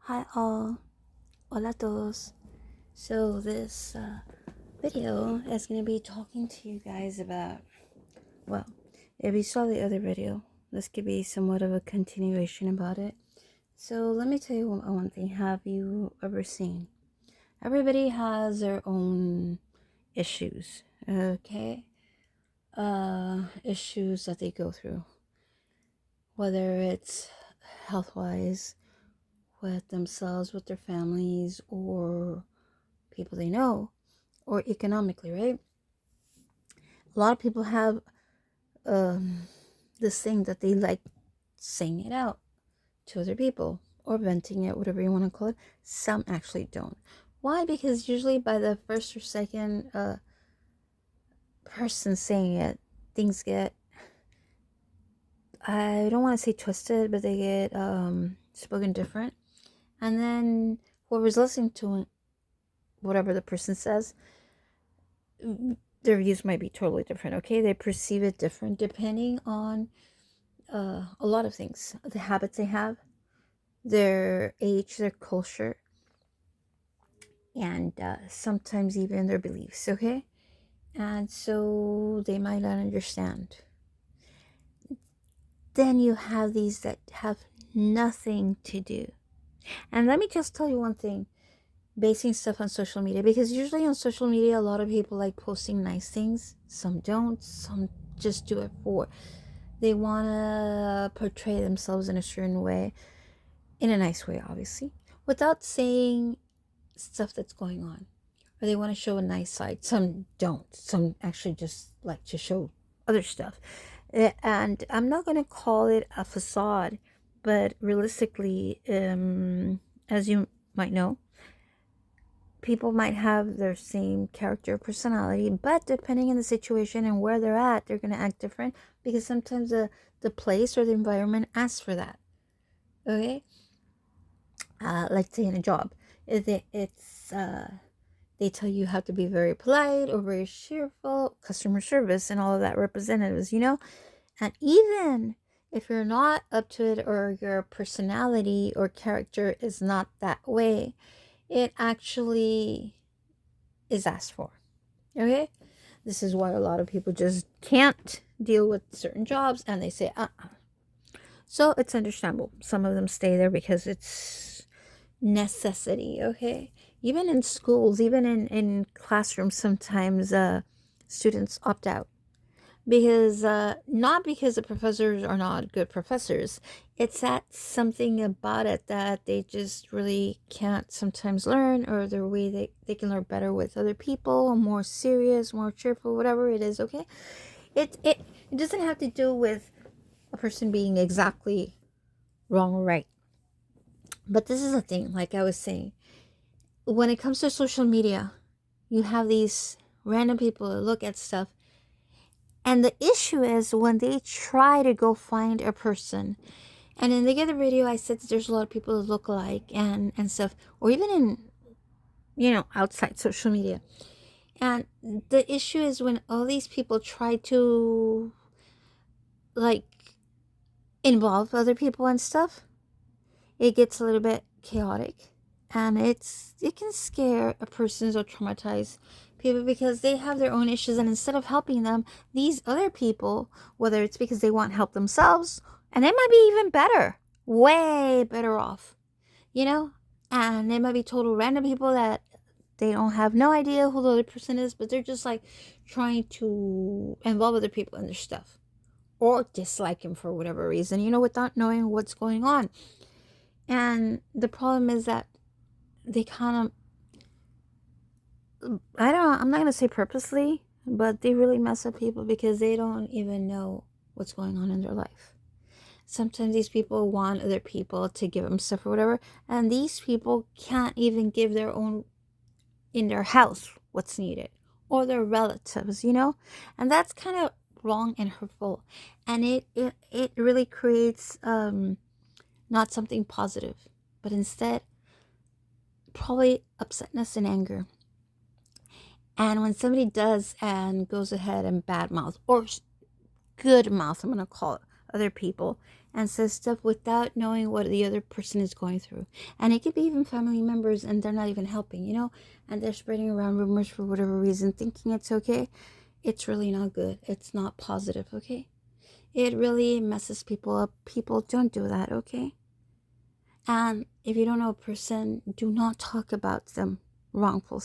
Hi all, hola todos. So this video is going to be talking to you guys about, well, if you saw the other video, this could be somewhat of a continuation about it. So let me tell you one thing. Have you ever seen? Everybody has their own issues, okay? Issues that they go through, whether it's health-wise, with themselves, with their families, or people they know, or economically, right? A lot of people have this thing that they like saying it out to other people or venting it, whatever you want to call it. Some actually don't. Why? Because usually by the first or second person saying it, things get, I don't want to say twisted, but they get spoken different. And then whoever's listening to whatever the person says, their views might be totally different, okay? They perceive it different depending on a lot of things. The habits they have, their age, their culture, and sometimes even their beliefs, okay? And so they might not understand. Then you have these that have nothing to do. And let me just tell you one thing, basing stuff on social media, because usually on social media, a lot of people like posting nice things. Some don't, some just do it for, they want to portray themselves in a certain way, in a nice way, obviously, without saying stuff that's going on. Or they want to show a nice side. Some don't. Some actually just like to show other stuff. And I'm not going to call it a facade, but realistically, as you might know, people might have their same character or personality, but depending on the situation and where they're at, they're going to act different because sometimes the place or the environment asks for that. Okay? Like say in a job, they tell you how to be very polite or very cheerful, customer service and all of that, representatives, and even if you're not up to it or your personality or character is not that way, it actually is asked for. Okay, this is why a lot of people just can't deal with certain jobs and they say so it's understandable. Some of them stay there because it's necessity, okay? Even in schools, even in classrooms, sometimes students opt out because not because the professors are not good professors. It's that something about it that they just really can't sometimes learn, or their way they can learn better with other people, more serious, more cheerful, whatever it is, okay? It doesn't have to do with a person being exactly wrong or right. But this is the thing, like I was saying, when it comes to social media, you have these random people that look at stuff. And the issue is when they try to go find a person. And in the other video, I said that there's a lot of people that look alike and stuff. Or even in, outside social media. And the issue is when all these people try to, like, involve other people and stuff, it gets a little bit chaotic. And it can scare a person or traumatize people because they have their own issues, and instead of helping them, these other people, whether it's because they want help themselves, and they might be even better, way better off, and they might be total random people that they don't have no idea who the other person is, but they're just like trying to involve other people in their stuff or dislike him for whatever reason, without knowing what's going on. And the problem is that they kind of, I'm not going to say purposely, but they really mess up people because they don't even know what's going on in their life. Sometimes these people want other people to give them stuff or whatever, and these people can't even give their own, in their house, what's needed, or their relatives, and that's kind of wrong and hurtful, and it really creates not something positive, but instead probably upsetness and anger. And when somebody does and goes ahead and bad mouth or good mouth, I'm going to call it, other people, and says stuff without knowing what the other person is going through. And it could be even family members and they're not even helping, and they're spreading around rumors for whatever reason, thinking it's okay. It's really not good. It's not positive, okay? It really messes people up. People, don't do that, okay? And if you don't know a person, do not talk about them wrongful